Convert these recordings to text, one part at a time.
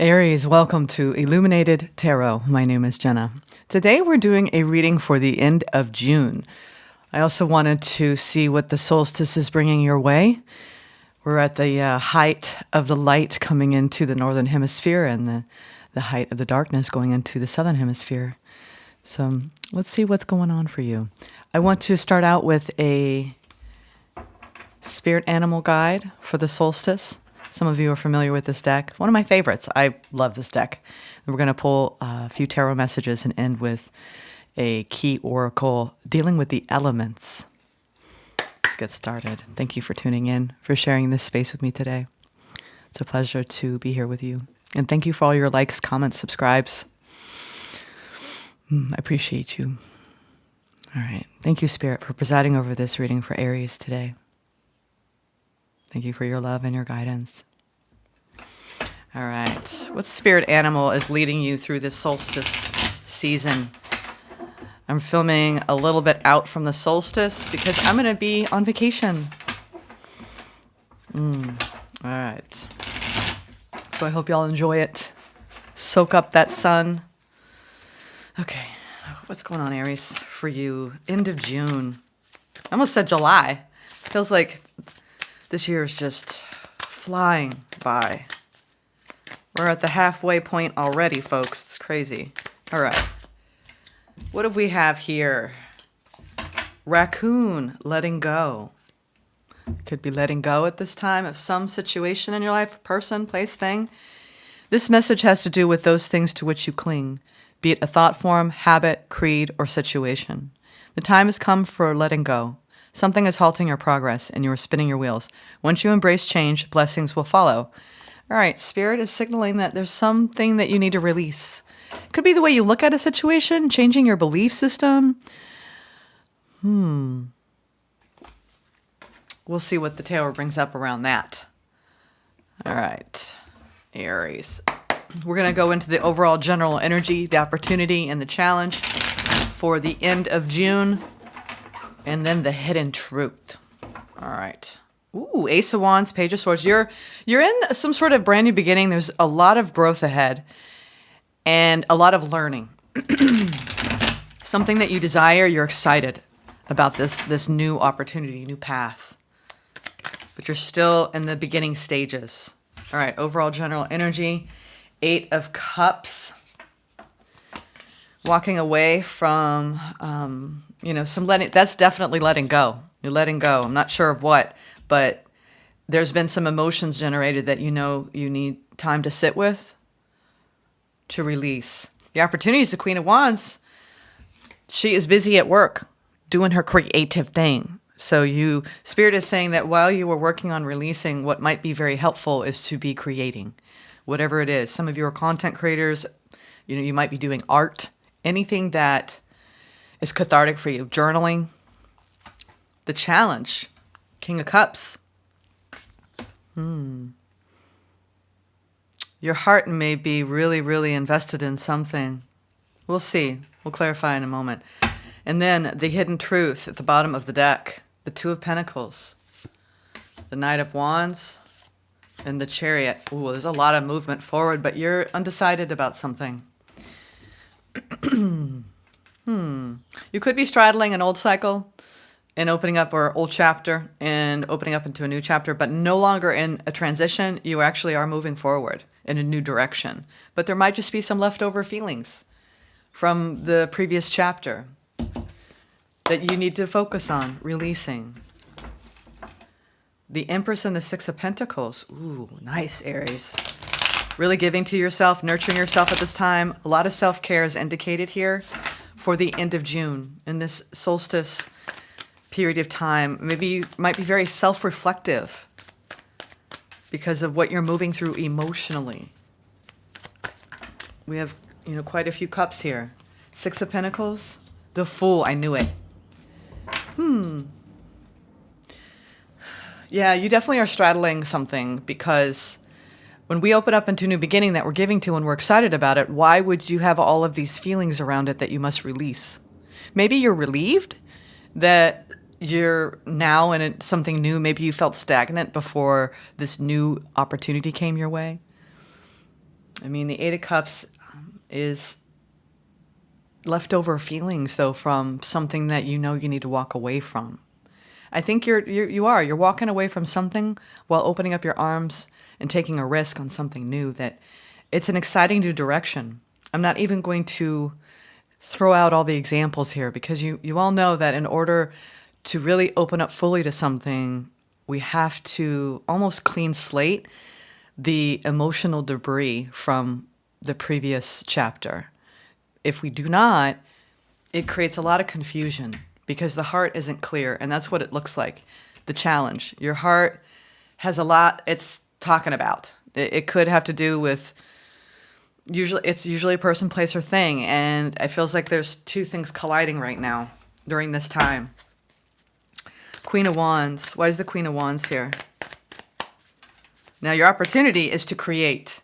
Aries, welcome to Illuminated Tarot. My name is Jenna. Today we're doing a reading for the end of June. I also wanted to see what the solstice is bringing your way. We're at the height of the light coming into the northern hemisphere and the height of the darkness going into the southern hemisphere. So let's see what's going on for you. I want to start out with a spirit animal guide for the solstice. Some of you are familiar with this deck. One of my favorites. I love this deck. We're going to pull a few tarot messages and end with a key oracle dealing with the elements. Let's get started. Thank you for tuning in, for sharing this space with me today. It's a pleasure to be here with you. And thank you for all your likes, comments, subscribes. I appreciate you. All right. Thank you, Spirit, for presiding over this reading for Aries today. Thank you for your love and your guidance. All right. What spirit animal is leading you through this solstice season? I'm filming a little bit out from the solstice because I'm going to be on vacation. All right. So I hope y'all enjoy it. Soak up that sun. Okay. What's going on, Aries, for you? End of June. I almost said July. Feels like this year is just flying by. We're at the halfway point already, folks. It's crazy. All right. What do we have here? Raccoon, letting go. Could be letting go at this time of some situation in your life, person, place, thing. This message has to do with those things to which you cling, be it a thought form, habit, creed, or situation. The time has come for letting go. Something is halting your progress and you are spinning your wheels. Once you embrace change, blessings will follow. All right, Spirit is signaling that there's something that you need to release. It could be the way you look at a situation, changing your belief system. We'll see what the tarot brings up around that. All right, Aries. We're going to go into the overall general energy, the opportunity, and the challenge for the end of June. And then the hidden truth. All right. Ooh, Ace of Wands, Page of Swords. You're in some sort of brand new beginning. There's a lot of growth ahead and a lot of learning. Something that you desire, you're excited about this new opportunity, new path. But you're still in the beginning stages. All right, overall general energy. 8 of Cups. Walking away from, some letting, that's definitely letting go. You're letting go. I'm not sure of what, but there's been some emotions generated that you need time to sit with, to release. The opportunity is the Queen of Wands. She is busy at work, doing her creative thing. So Spirit is saying that while you were working on releasing, what might be very helpful is to be creating, whatever it is. Some of you are content creators. You might be doing art. Anything that is cathartic for you. Journaling. The challenge. King of Cups. Your heart may be really, really invested in something. We'll see. We'll clarify in a moment. And then the hidden truth at the bottom of the deck. The 2 of Pentacles. The Knight of Wands. And the Chariot. Ooh, there's a lot of movement forward, but you're undecided about something. You could be straddling an old cycle and opening up, or old chapter and opening up into a new chapter, but no longer in a transition. You actually are moving forward in a new direction. But there might just be some leftover feelings from the previous chapter that you need to focus on releasing. The Empress and the 6 of Pentacles. Ooh, nice, Aries. Really giving to yourself, nurturing yourself at this time. A lot of self-care is indicated here for the end of June in this solstice period of time. Maybe you might be very self-reflective because of what you're moving through emotionally. We have, quite a few cups here. 6 of Pentacles, the Fool. I knew it. Yeah, you definitely are straddling something because when we open up into a new beginning that we're giving to and we're excited about it, why would you have all of these feelings around it that you must release? Maybe you're relieved that you're now in something new. Maybe you felt stagnant before this new opportunity came your way. I mean, the Eight of Cups is leftover feelings, though, from something that you know you need to walk away from. I think you're walking away from something while opening up your arms and taking a risk on something new. That it's an exciting new direction. I'm not even going to throw out all the examples here, because you all know that in order to really open up fully to something, we have to almost clean slate the emotional debris from the previous chapter. If we do not, it creates a lot of confusion because the heart isn't clear, and that's what it looks like. The challenge. Your heart has a lot it's talking about. It could have to do with, it's usually a person, place, or thing, and it feels like there's two things colliding right now during this time. Queen of Wands. Why is the Queen of Wands here? Now, your opportunity is to create.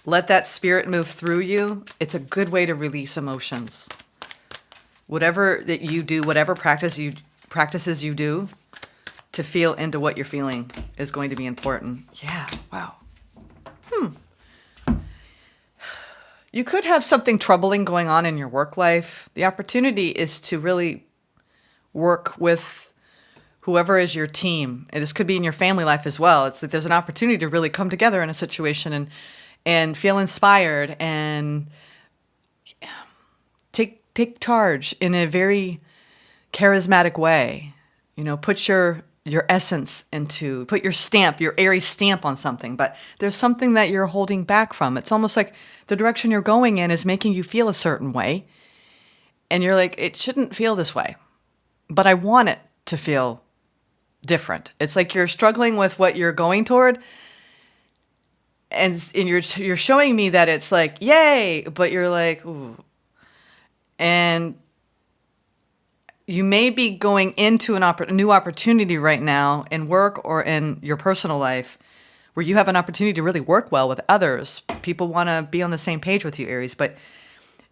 Let that spirit move through you. It's a good way to release emotions. Whatever that you do, whatever practices you do to feel into what you're feeling is going to be important. Yeah, wow. You could have something troubling going on in your work life. The opportunity is to really work with whoever is your team. And this could be in your family life as well. It's that there's an opportunity to really come together in a situation and feel inspired and take charge in a very charismatic way. You know, put your essence into, put your stamp, your Aries stamp on something, but there's something that you're holding back from. It's almost like the direction you're going in is making you feel a certain way. And you're like, it shouldn't feel this way, but I want it to feel different. It's like you're struggling with what you're going toward. And you're showing me that it's like, yay, but you're like, ooh. And you may be going into a new opportunity right now in work or in your personal life where you have an opportunity to really work well with others. People want to be on the same page with you, Aries, but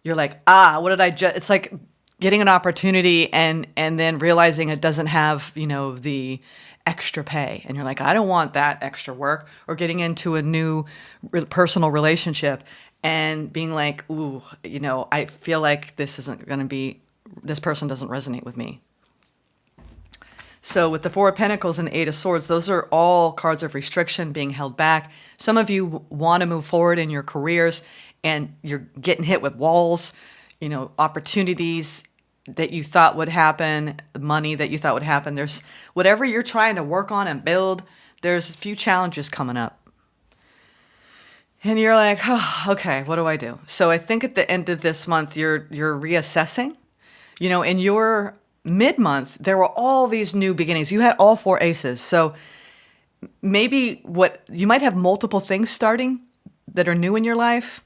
you're like, what did I just, it's like getting an opportunity and then realizing it doesn't have, the extra pay. And you're like, I don't want that extra work. Or getting into a new personal relationship and being like, ooh, I feel like this person doesn't resonate with me. So with the Four of Pentacles and the Eight of Swords, those are all cards of restriction, being held back. Some of you want to move forward in your careers and you're getting hit with walls, opportunities that you thought would happen, money that you thought would happen. There's whatever you're trying to work on and build, there's a few challenges coming up. And you're like, okay, what do I do? So I think at the end of this month, you're reassessing. In your mid-month, there were all these new beginnings. You had all four aces. So maybe you might have multiple things starting that are new in your life.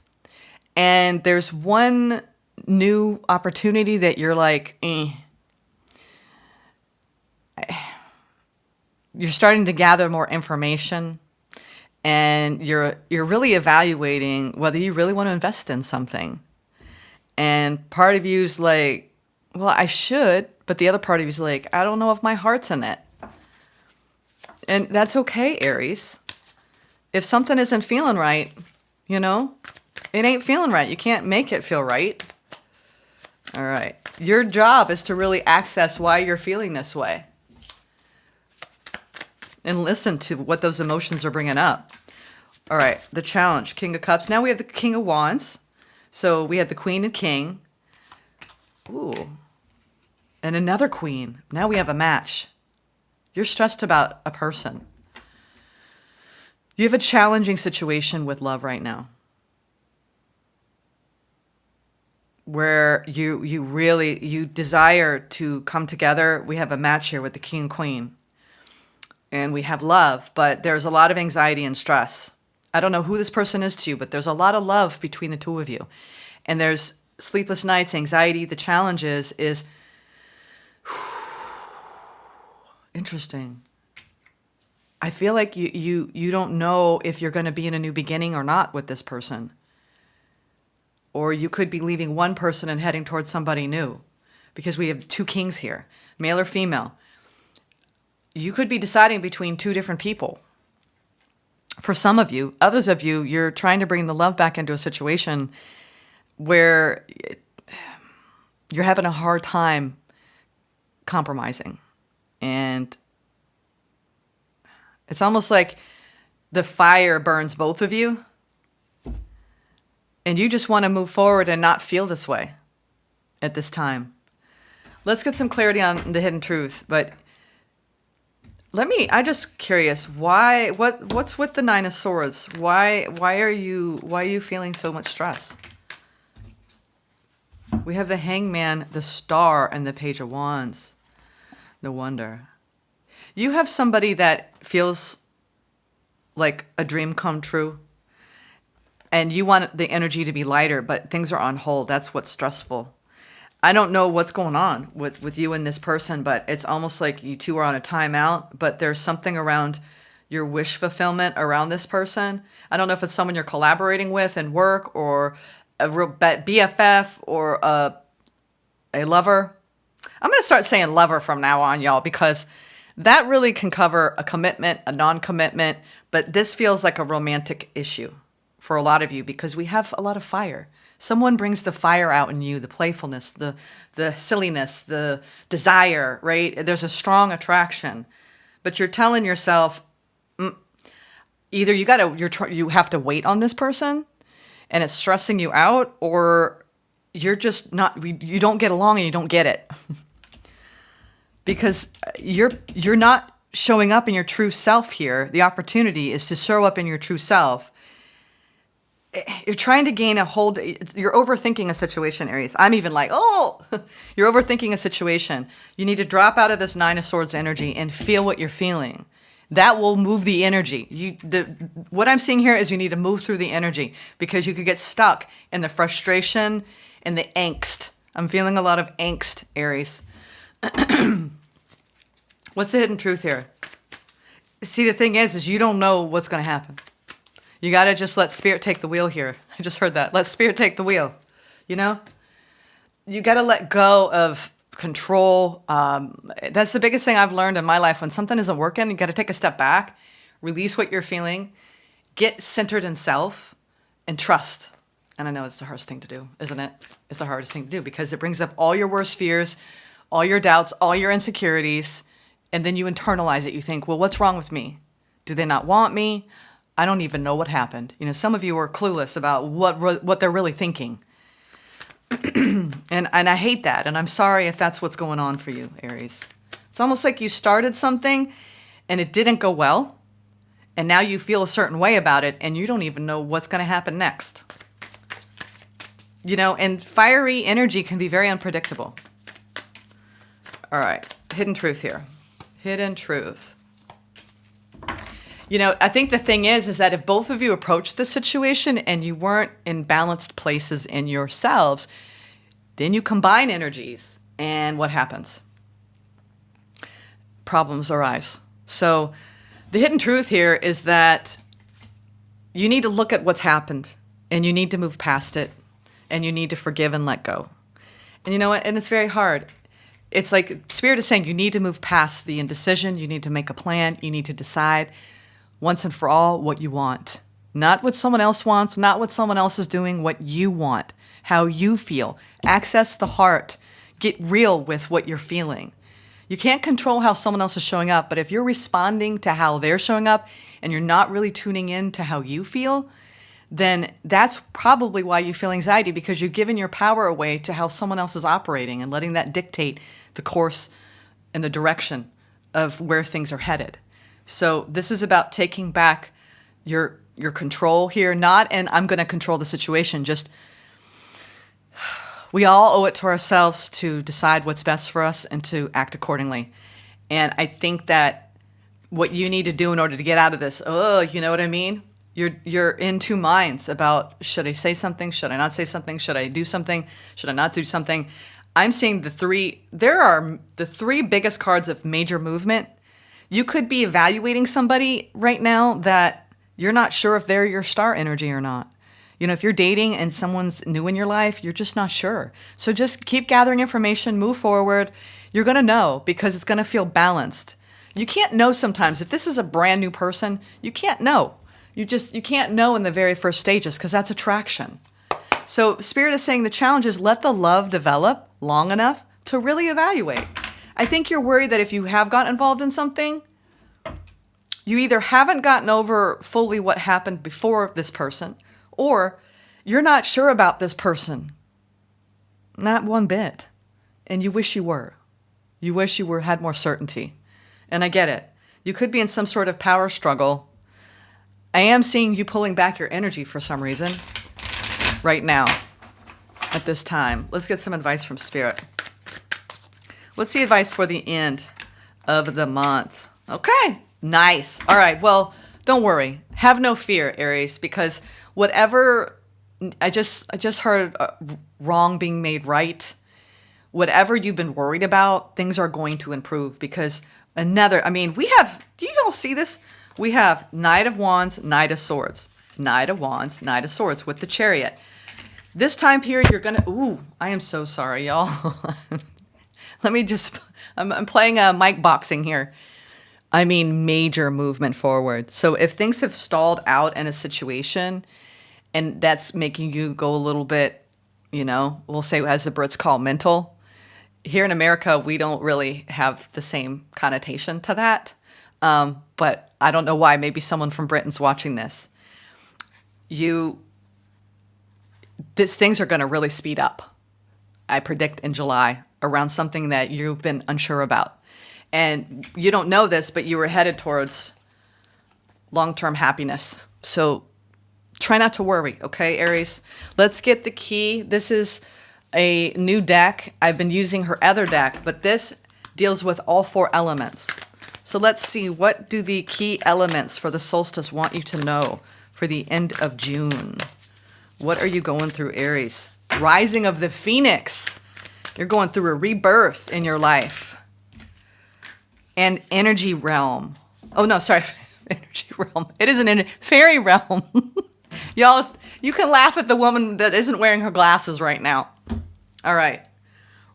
And there's one new opportunity that you're like, You're starting to gather more information. And you're really evaluating whether you really want to invest in something. And part of you's like, well, I should, but the other part of you's like, I don't know if my heart's in it. And that's okay, Aries. If something isn't feeling right, it ain't feeling right. You can't make it feel right. All right. Your job is to really access why you're feeling this way. And listen to what those emotions are bringing up. All right, the challenge, King of Cups. Now we have the King of Wands. So we had the Queen and King. Ooh. And another Queen. Now we have a match. You're stressed about a person. You have a challenging situation with love right now. Where you desire to come together. We have a match here with the King and Queen. And we have love, but there's a lot of anxiety and stress. I don't know who this person is to you, but there's a lot of love between the two of you. And there's sleepless nights, anxiety. The challenge is interesting. I feel like you don't know if you're going to be in a new beginning or not with this person. Or you could be leaving one person and heading towards somebody new. Because we have two kings here, male or female. You could be deciding between two different people. for some of you. Others of you, you're trying to bring the love back into a situation where you're having a hard time compromising. And it's almost like the fire burns both of you. And you just want to move forward and not feel this way at this time. Let's get some clarity on the hidden truth. But I'm just curious, what's with the Nine of Swords? Why are you feeling so much stress? We have the Hangman, the Star, and the Page of Wands. No wonder. You have somebody that feels like a dream come true. And you want the energy to be lighter, but things are on hold. That's what's stressful. I don't know what's going on with you and this person, but it's almost like you two are on a timeout, but there's something around your wish fulfillment around this person. I don't know if it's someone you're collaborating with in work or a real BFF or a lover. I'm going to start saying lover from now on, y'all, because that really can cover a commitment, a non-commitment, but this feels like a romantic issue for a lot of you because we have a lot of fire. Someone brings the fire out in you, the playfulness, the silliness, the desire, right? There's a strong attraction, but you're telling yourself either you have to wait on this person and it's stressing you out, or you're just not, you don't get along and you don't get it because you're not showing up in your true self here. The opportunity is to show up in your true self. You're trying to gain a hold. You're overthinking a situation, Aries. I'm even like, you're overthinking a situation. You need to drop out of this Nine of Swords energy and feel what you're feeling. That will move the energy. What I'm seeing here is you need to move through the energy because you could get stuck in the frustration and the angst. I'm feeling a lot of angst, Aries. What's the hidden truth here? See, the thing is you don't know what's going to happen. You got to just let spirit take the wheel here. I just heard that. Let spirit take the wheel. You know? You got to let go of control. That's the biggest thing I've learned in my life. When something isn't working, you got to take a step back, release what you're feeling, get centered in self, and trust. And I know it's the hardest thing to do, isn't it? It's the hardest thing to do because it brings up all your worst fears, all your doubts, all your insecurities, and then you internalize it. You think, well, what's wrong with me? Do they not want me? I don't even know what happened. You know, some of you are clueless about what they're really thinking. and I hate that. And I'm sorry if that's what's going on for you, Aries. It's almost like you started something and it didn't go well. And now you feel a certain way about it and you don't even know what's going to happen next. You know, and fiery energy can be very unpredictable. All right. Hidden truth here. Hidden truth. You know, I think the thing is that if both of you approached the situation and you weren't in balanced places in yourselves, then you combine energies and what happens? Problems arise. So the hidden truth here is that you need to look at what's happened and you need to move past it and you need to forgive and let go. And you know what? And it's very hard. It's like Spirit is saying you need to move past the indecision. You need to make a plan. You need to decide once and for all what you want. Not what someone else wants, not what someone else is doing, what you want, how you feel. Access the heart. Get real with what you're feeling. You can't control how someone else is showing up, but if you're responding to how they're showing up and you're not really tuning in to how you feel, then that's probably why you feel anxiety, because you've given your power away to how someone else is operating and letting that dictate the course and the direction of where things are headed. So this is about taking back your control here, and I'm going to control the situation. Just we all owe it to ourselves to decide what's best for us and to act accordingly. And I think that what you need to do in order to get out of this, you know what I mean? You're in two minds about, should I say something? Should I not say something? Should I do something? Should I not do something? I'm seeing the three biggest cards of major movement. You could be evaluating somebody right now that you're not sure if they're your star energy or not. You know, if you're dating and someone's new in your life, you're just not sure. So just keep gathering information, move forward. You're going to know because it's going to feel balanced. You can't know sometimes. If this is a brand new person, you can't know. You can't know in the very first stages because that's attraction. So Spirit is saying the challenge is let the love develop long enough to really evaluate. I think you're worried that if you have gotten involved in something, you either haven't gotten over fully what happened before this person, or you're not sure about this person. Not one bit. And you wish you were. You wish you had more certainty. And I get it. You could be in some sort of power struggle. I am seeing you pulling back your energy for some reason right now at this time. Let's get some advice from Spirit. What's the advice for the end of the month? Okay, nice. All right, well, don't worry. Have no fear, Aries, because whatever, I just heard wrong being made right. Whatever you've been worried about, things are going to improve because we have, do you all see this? We have Knight of Wands, Knight of Swords. Knight of Wands, Knight of Swords with the Chariot. This time period, you're going to, I am so sorry, y'all. I'm playing mic boxing here. I mean, major movement forward. So if things have stalled out in a situation and that's making you go a little bit, we'll say as the Brits call mental. Here in America, we don't really have the same connotation to that. But I don't know why. Maybe someone from Britain's watching this. Things are going to really speed up. I predict in July around something that you've been unsure about. And you don't know this, but you were headed towards long-term happiness. So try not to worry, okay, Aries? Let's get the key. This is a new deck. I've been using her other deck, but this deals with all 4 elements. So let's see, what do the key elements for the solstice want you to know for the end of June? What are you going through, Aries? Rising of the Phoenix. You're going through a rebirth in your life. And energy realm. Oh, no, sorry. Energy realm. It is an fairy realm. Y'all, you can laugh at the woman that isn't wearing her glasses right now. All right.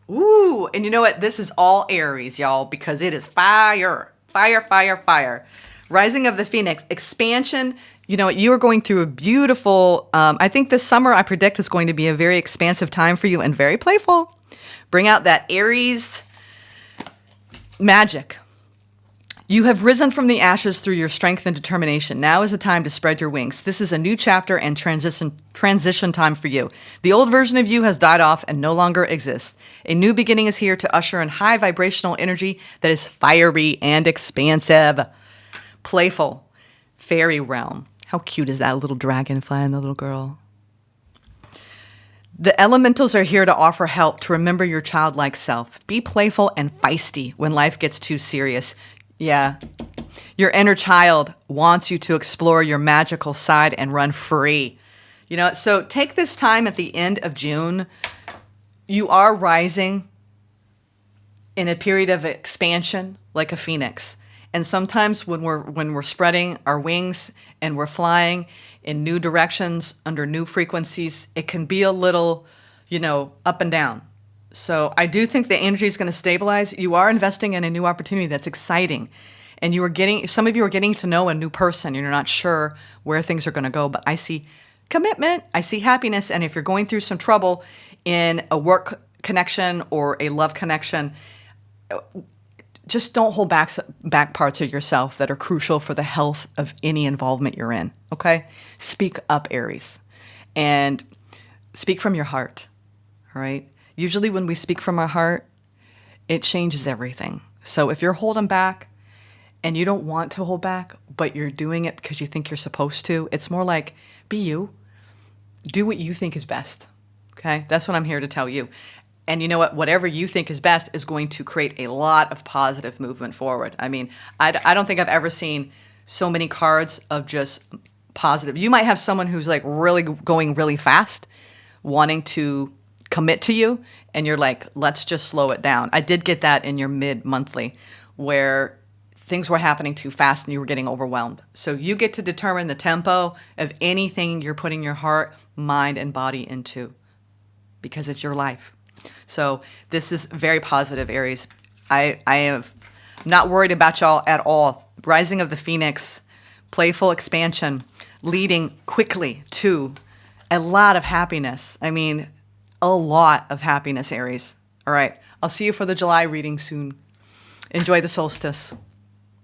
Ooh, and you know what? This is all Aries, y'all, because it is fire. Fire, fire, fire. Rising of the Phoenix. Expansion. You know what? You are going through a beautiful, I think this summer I predict is going to be a very expansive time for you and very playful. Bring out that Aries magic. You have risen from the ashes through your strength and determination. Now is the time to spread your wings. This is a new chapter and transition time for you. The old version of you has died off and no longer exists. A new beginning is here to usher in high vibrational energy that is fiery and expansive. Playful. Fairy realm. How cute is that little dragonfly and the little girl? The elementals are here to offer help to remember your childlike self. Be playful and feisty when life gets too serious. Yeah. Your inner child wants you to explore your magical side and run free. So take this time at the end of June. You are rising in a period of expansion like a phoenix. And sometimes when we're spreading our wings and we're flying in new directions under new frequencies, it can be a little, up and down. So I do think the energy is going to stabilize. You are investing in a new opportunity that's exciting. And some of you are getting to know a new person. You're not sure where things are going to go, but I see commitment. I see happiness. And if you're going through some trouble in a work connection or a love connection, just don't hold back parts of yourself that are crucial for the health of any involvement you're in, okay? Speak up, Aries. And speak from your heart, all right? Usually when we speak from our heart, it changes everything. So if you're holding back and you don't want to hold back, but you're doing it because you think you're supposed to, it's more like, be you. Do what you think is best, okay? That's what I'm here to tell you. And you know what? Whatever you think is best is going to create a lot of positive movement forward. I mean, I don't think I've ever seen so many cards of just positive. You might have someone who's like really going really fast, wanting to commit to you, and you're like, let's just slow it down. I did get that in your mid-monthly where things were happening too fast and you were getting overwhelmed. So you get to determine the tempo of anything you're putting your heart, mind, and body into because it's your life. So this is very positive, Aries. I am not worried about y'all at all. Rising of the Phoenix, playful expansion. leading quickly to a lot of happiness. I mean, a lot of happiness, Aries. All right. I'll see you for the July reading soon. Enjoy the solstice.